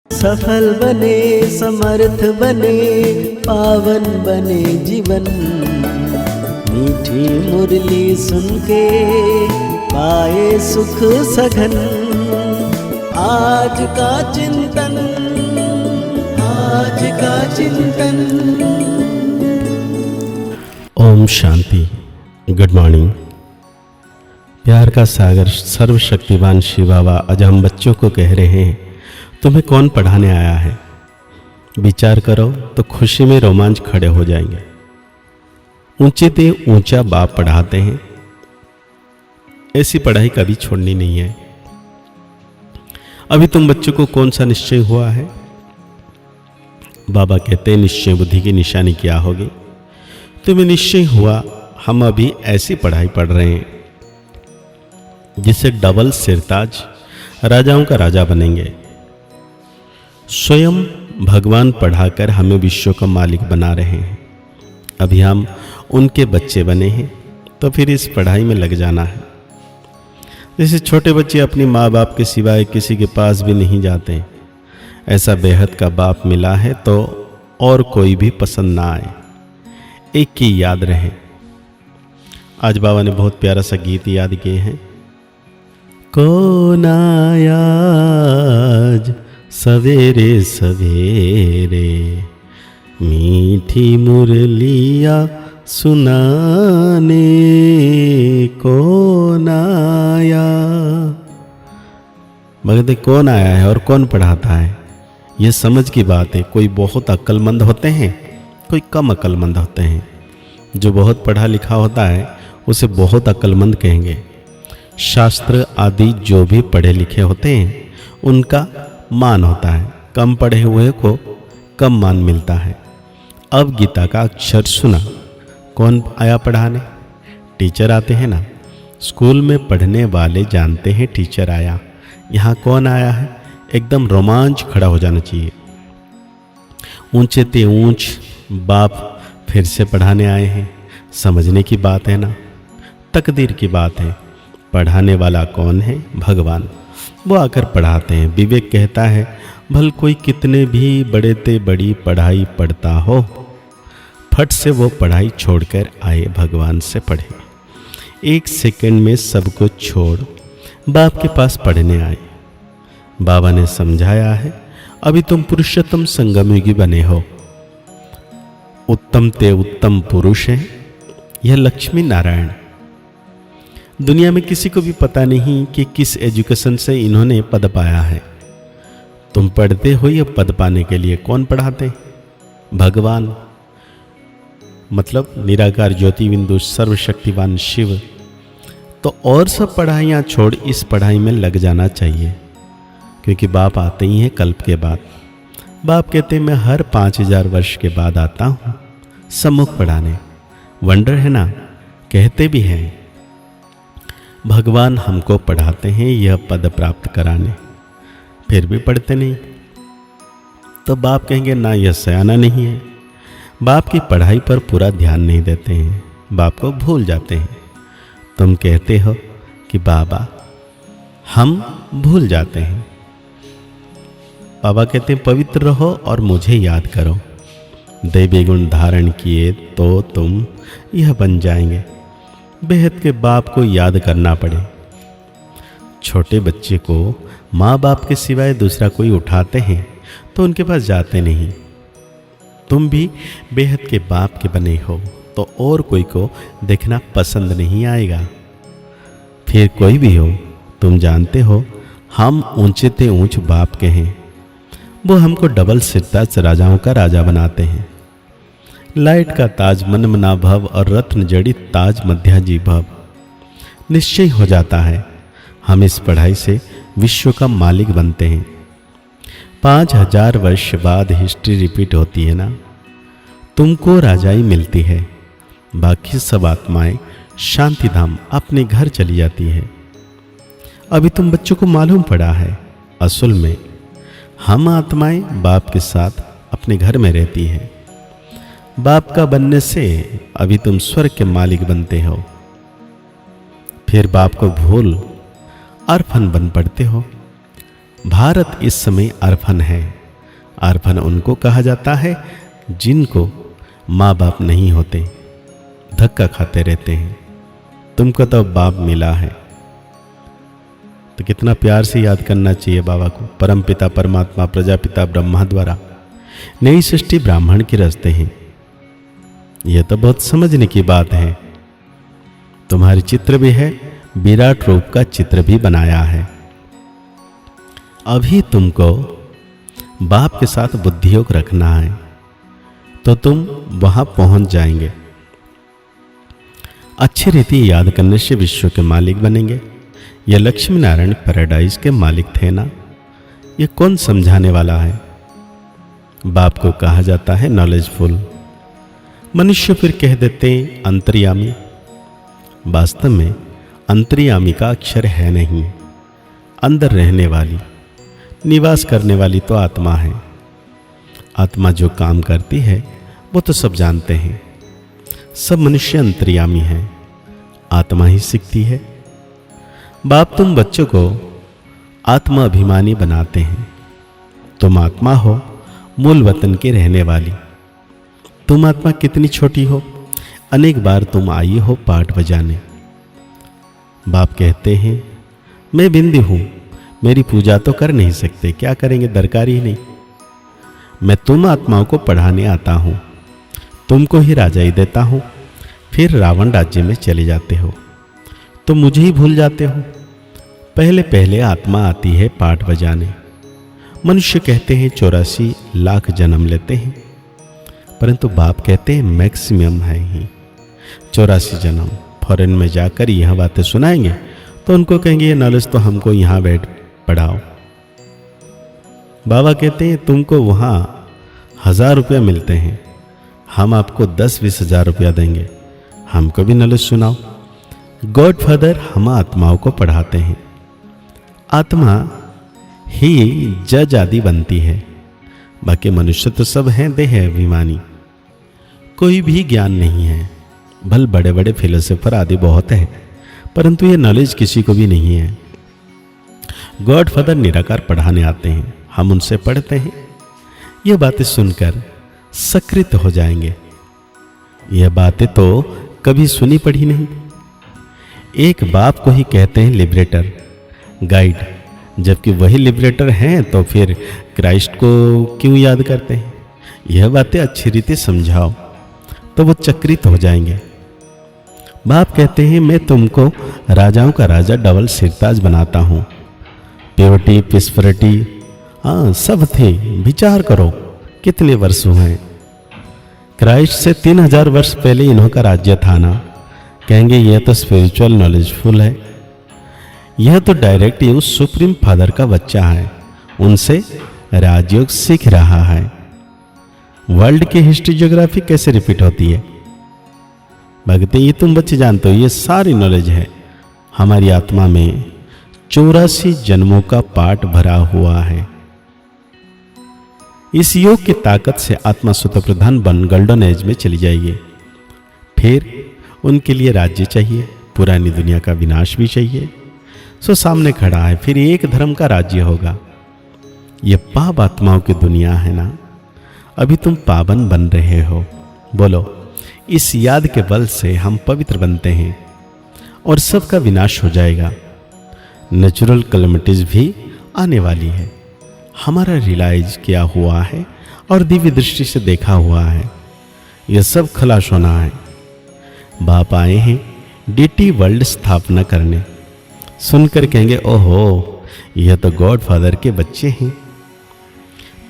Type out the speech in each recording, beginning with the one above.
सफल बने, समर्थ बने, पावन बने जीवन। मीठी मुरली सुन के पाए सुख सघन। आज का चिंतन, आज का चिंतन। ओम शांति। Good morning. प्यार का सागर सर्वशक्तिवान शिव बाबा आज हम बच्चों को कह रहे हैं, तुम्हें कौन पढ़ाने आया है? विचार करो तो खुशी में रोमांच खड़े हो जाएंगे। ऊंचे ते ऊंचा बाप पढ़ाते हैं, ऐसी पढ़ाई कभी छोड़नी नहीं है। अभी तुम बच्चों को कौन सा निश्चय हुआ है? बाबा कहते हैं निश्चय बुद्धि की निशानी क्या होगी? तुम्हें निश्चय हुआ हम अभी ऐसी पढ़ाई पढ़ रहे हैं जिससे डबल सिरताज राजाओं का राजा बनेंगे। स्वयं भगवान पढ़ाकर हमें विश्व का मालिक बना रहे हैं। अभी हम उनके बच्चे बने हैं तो फिर इस पढ़ाई में लग जाना है। जैसे छोटे बच्चे अपनी माँ बाप के सिवाय किसी के पास भी नहीं जाते, ऐसा बेहद का बाप मिला है तो और कोई भी पसंद ना आए, एक की याद रहे। आज बाबा ने बहुत प्यारा सा गीत याद किए हैं। कौन आया आज सवेरे सवेरे, मीठी मुरलिया सुनाने। कौन आया? भगत कौन आया है और कौन पढ़ाता है, ये समझ की बात है। कोई बहुत अक्लमंद होते हैं, कोई कम अक्लमंद होते हैं। जो बहुत पढ़ा लिखा होता है उसे बहुत अक्लमंद कहेंगे। शास्त्र आदि जो भी पढ़े लिखे होते हैं उनका मान होता है, कम पढ़े हुए को कम मान मिलता है। अब गीता का अक्षर सुना, कौन आया पढ़ाने? टीचर आते हैं ना। स्कूल में पढ़ने वाले जानते हैं टीचर आया। यहाँ कौन आया है? एकदम रोमांच खड़ा हो जाना चाहिए। ऊंचे ते ऊंच बाप फिर से पढ़ाने आए हैं। समझने की बात है ना, तकदीर की बात है। पढ़ाने वाला कौन है? भगवान। वो आकर पढ़ाते हैं। विवेक कहता है भल कोई कितने भी बड़े ते बड़ी पढ़ाई पढ़ता हो, फट से वो पढ़ाई छोड़कर आए भगवान से पढ़े। एक सेकंड में सब कुछ छोड़ बाप के पास पढ़ने आए। बाबा ने समझाया है अभी तुम पुरुषोत्तम संगम युगी बने हो। उत्तम ते उत्तम पुरुष है यह लक्ष्मी नारायण। दुनिया में किसी को भी पता नहीं कि किस एजुकेशन से इन्होंने पद पाया है। तुम पढ़ते हो यह पद पाने के लिए। कौन पढ़ाते? भगवान, मतलब निराकार ज्योति बिंदु सर्वशक्तिवान शिव। तो और सब पढ़ाइयाँ छोड़ इस पढ़ाई में लग जाना चाहिए, क्योंकि बाप आते ही हैं कल्प के बाद। बाप कहते मैं हर 5000 वर्ष के बाद आता हूँ सम्मुख पढ़ाने। वंडर है ना, कहते भी हैं भगवान हमको पढ़ाते हैं यह पद प्राप्त कराने, फिर भी पढ़ते नहीं। तो बाप कहेंगे ना यह सयाना नहीं है। बाप की पढ़ाई पर पूरा ध्यान नहीं देते हैं, बाप को भूल जाते हैं। तुम कहते हो कि बाबा हम भूल जाते हैं। बाबा कहते हैं पवित्र रहो और मुझे याद करो। दैवी गुण धारण किए तो तुम यह बन जाएंगे। बेहद के बाप को याद करना पड़े। छोटे बच्चे को माँ बाप के सिवाय दूसरा कोई उठाते हैं तो उनके पास जाते नहीं। तुम भी बेहद के बाप के बने हो तो और कोई को देखना पसंद नहीं आएगा। फिर कोई भी हो, तुम जानते हो हम ऊंचे ते ऊंच बाप के हैं। वो हमको डबल सिरताज राजाओं का राजा बनाते हैं। लाइट का ताज मन मना भव और रत्न जड़ित ताज मध्याजी भव। निश्चय हो जाता है हम इस पढ़ाई से विश्व का मालिक बनते हैं। 5000 वर्ष बाद हिस्ट्री रिपीट होती है ना। तुमको राजाई मिलती है, बाकी सब आत्माएं शांति धाम अपने घर चली जाती है। अभी तुम बच्चों को मालूम पड़ा है असल में हम आत्माएं बाप के साथ अपने घर में रहती है। बाप का बनने से अभी तुम स्वर्ग के मालिक बनते हो। फिर बाप को भूल अर्फन बन पड़ते हो। भारत इस समय अर्फन है। अर्फन उनको कहा जाता है जिनको माँ बाप नहीं होते, धक्का खाते रहते हैं। तुमको तो बाप मिला है, तो कितना प्यार से याद करना चाहिए बाबा को। परम पिता परमात्मा प्रजापिता ब्रह्मा द्वारा नई सृष्टि ब्राह्मण की रचते हैं। यह तो बहुत समझने की बात है। तुम्हारी चित्र भी है, विराट रूप का चित्र भी बनाया है। अभी तुमको बाप के साथ बुद्धियोग रखना है तो तुम वहां पहुंच जाएंगे। अच्छी रीति याद करने से विश्व के मालिक बनेंगे। ये लक्ष्मी नारायण पैराडाइज के मालिक थे ना, ये कौन समझाने वाला है। बाप को कहा जाता है नॉलेजफुल। मनुष्य फिर कह देते हैं अंतर्यामी। वास्तव में अंतर्यामी का अक्षर है नहीं, अंदर रहने वाली, निवास करने वाली तो आत्मा है। आत्मा जो काम करती है वो तो सब जानते हैं। सब मनुष्य अंतर्यामी है, आत्मा ही सीखती है। बाप तुम बच्चों को आत्मा अभिमानी बनाते हैं। तुम आत्मा हो, मूल वतन की रहने वाली। तुम आत्मा कितनी छोटी हो, अनेक बार तुम आई हो पाठ बजाने। बाप कहते हैं मैं बिंदी हूं, मेरी पूजा तो कर नहीं सकते, क्या करेंगे, दरकार ही नहीं। मैं तुम आत्माओं को पढ़ाने आता हूं, तुमको ही राजाई देता हूं, फिर रावण राज्य में चले जाते हो तो मुझे ही भूल जाते हो। पहले पहले आत्मा आती है पाठ बजाने। मनुष्य कहते हैं 84 लाख जन्म लेते हैं, परंतु बाप कहते हैं मैक्सिमम है ही 84 जन्म। फॉरेन में जाकर यह बातें सुनाएंगे तो उनको कहेंगे ये नॉलेज तो हमको यहाँ बैठ पढ़ाओ। बाबा कहते हैं तुमको वहाँ 1000 रुपया मिलते हैं, हम आपको 10-20 हज़ार रुपया देंगे, हमको भी नॉलेज सुनाओ। गॉड फादर हम आत्माओं को पढ़ाते हैं। आत्मा ही जज आदि बनती है, बाकी मनुष्य तो सब हैं देह अभिमानी। कोई भी ज्ञान नहीं है, भल बड़े बड़े फिलोसोफर आदि बहुत है, परंतु ये नॉलेज किसी को भी नहीं है। गॉड फादर निराकार पढ़ाने आते हैं, हम उनसे पढ़ते हैं। ये बातें सुनकर सकृत हो जाएंगे। यह बातें तो कभी सुनी पढ़ी नहीं। एक बाप को ही कहते हैं लिबरेटर, गाइड, जबकि वही लिबरेटर हैं तो फिर क्राइस्ट को क्यों याद करते हैं। यह बातें अच्छी रीति समझाओ तो वो चक्रित हो जाएंगे। बाप कहते हैं मैं तुमको राजाओं का राजा डबल सिरताज बनाता हूँ। प्योरिटी पिस्परिटी हाँ सब थे, विचार करो कितने वर्ष हुए। क्राइस्ट से 3000 वर्ष पहले इन्हों का राज्य था ना। कहेंगे यह तो स्पिरिचुअल नॉलेजफुल है, यह तो डायरेक्ट यूज सुप्रीम फादर का बच्चा है, उनसे राजयोग सीख रहा है। वर्ल्ड की हिस्ट्री ज्योग्राफी कैसे रिपीट होती है। भगते ये तुम बच्चे जानते हो, ये सारी नॉलेज है। हमारी आत्मा में 84 जन्मों का पाठ भरा हुआ है। इस योग की ताकत से आत्मा स्वतः प्रधान बन गोल्डन एज में चली जाएगी। फिर उनके लिए राज्य चाहिए, पुरानी दुनिया का विनाश भी चाहिए। सो सामने खड़ा है, फिर एक धर्म का राज्य होगा। ये पाप आत्माओं की दुनिया है ना। अभी तुम पावन बन रहे हो। बोलो, इस याद के बल से हम पवित्र बनते हैं और सबका विनाश हो जाएगा। नेचुरल कैलेमिटीज भी आने वाली है। हमारा रियलाइज किया हुआ है और दिव्य दृष्टि से देखा हुआ है। यह सब खलास होना है। बाप आए हैं डीटी वर्ल्ड स्थापना करने। सुनकर कहेंगे ओहो यह तो गॉड फादर के बच्चे हैं।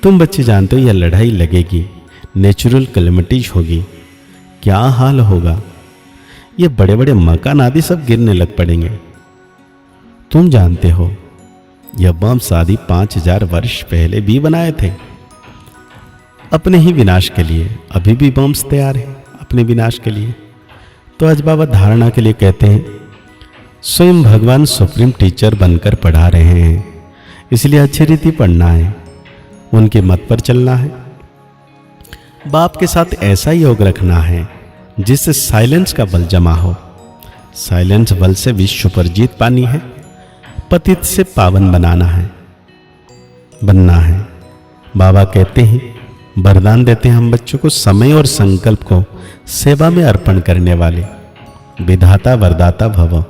तुम बच्चे जानते हो यह लड़ाई लगेगी, नेचुरल कैलेमिटीज होगी, क्या हाल होगा। ये बड़े बड़े मकान आदि सब गिरने लग पड़ेंगे। तुम जानते हो यह बम्स आदि 5000 वर्ष पहले भी बनाए थे अपने ही विनाश के लिए। अभी भी बम्स तैयार हैं अपने विनाश के लिए। तो आज बाबा धारणा के लिए कहते हैं स्वयं भगवान सुप्रीम टीचर बनकर पढ़ा रहे हैं, इसलिए अच्छी रीति पढ़ना है, उनके मत पर चलना है। बाप के साथ ऐसा योग रखना है जिससे साइलेंस का बल जमा हो। साइलेंस बल से विश्व पर जीत पानी है, पतित से पावन बनाना है। बनना है। बाबा कहते हैं, वरदान देते हैं हम बच्चों को, समय और संकल्प को सेवा में अर्पण करने वाले विधाता वरदाता भव।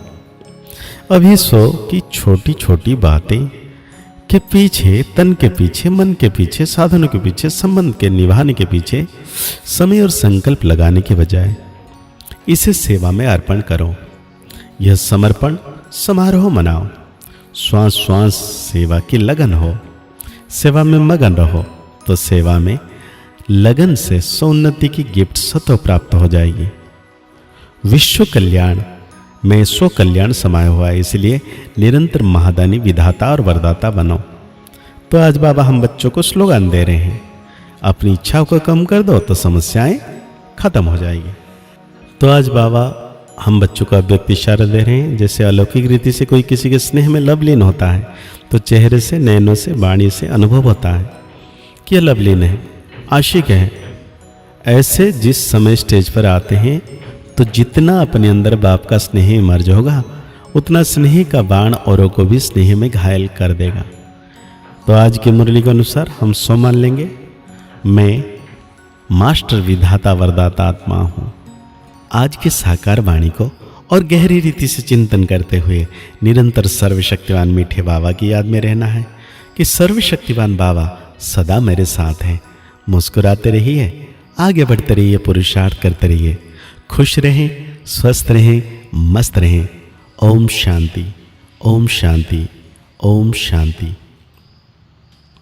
अभी सो कि छोटी छोटी बातें के पीछे, तन के पीछे, मन के पीछे, साधनों के पीछे, संबंध के निभाने के पीछे समय और संकल्प लगाने के बजाय इसे सेवा में अर्पण करो। यह समर्पण समारोह मनाओ। श्वास श्वास सेवा की लगन हो, सेवा में मगन रहो, तो सेवा में लगन से सौन्नति की गिफ्ट स्वतः प्राप्त हो जाएगी। विश्व कल्याण में स्व कल्याण समाया हुआ है, इसलिए निरंतर महादानी विधाता और वरदाता बनो। तो आज बाबा हम बच्चों को स्लोगन दे रहे हैं, अपनी इच्छाओं को कम कर दो तो समस्याएं खत्म हो जाएगी। तो आज बाबा हम बच्चों को अव्यक्त इशारा दे रहे हैं, जैसे अलौकिक रीति से कोई किसी के स्नेह में लवलीन होता है तो चेहरे से, नैनों से, वाणी से अनुभव होता है कि यह लवलीन है, आशिक है। ऐसे जिस समय स्टेज पर आते हैं तो जितना अपने अंदर बाप का स्नेह इमर्ज होगा, उतना स्नेह का बाण औरों को भी स्नेह में घायल कर देगा। तो आज की मुरली के अनुसार हम सो मान लेंगे, मैं मास्टर विधाता वरदाता आत्मा हूँ। आज के साकार वाणी को और गहरी रीति से चिंतन करते हुए निरंतर सर्वशक्तिवान मीठे बाबा की याद में रहना है कि सर्वशक्तिवान बाबा सदा मेरे साथ हैं। मुस्कुराते रहिए, आगे बढ़ते रहिए, पुरुषार्थ करते रहिए, खुश रहें, स्वस्थ रहें, मस्त रहें। ओम शांति, ओम शांति, ओम शांति।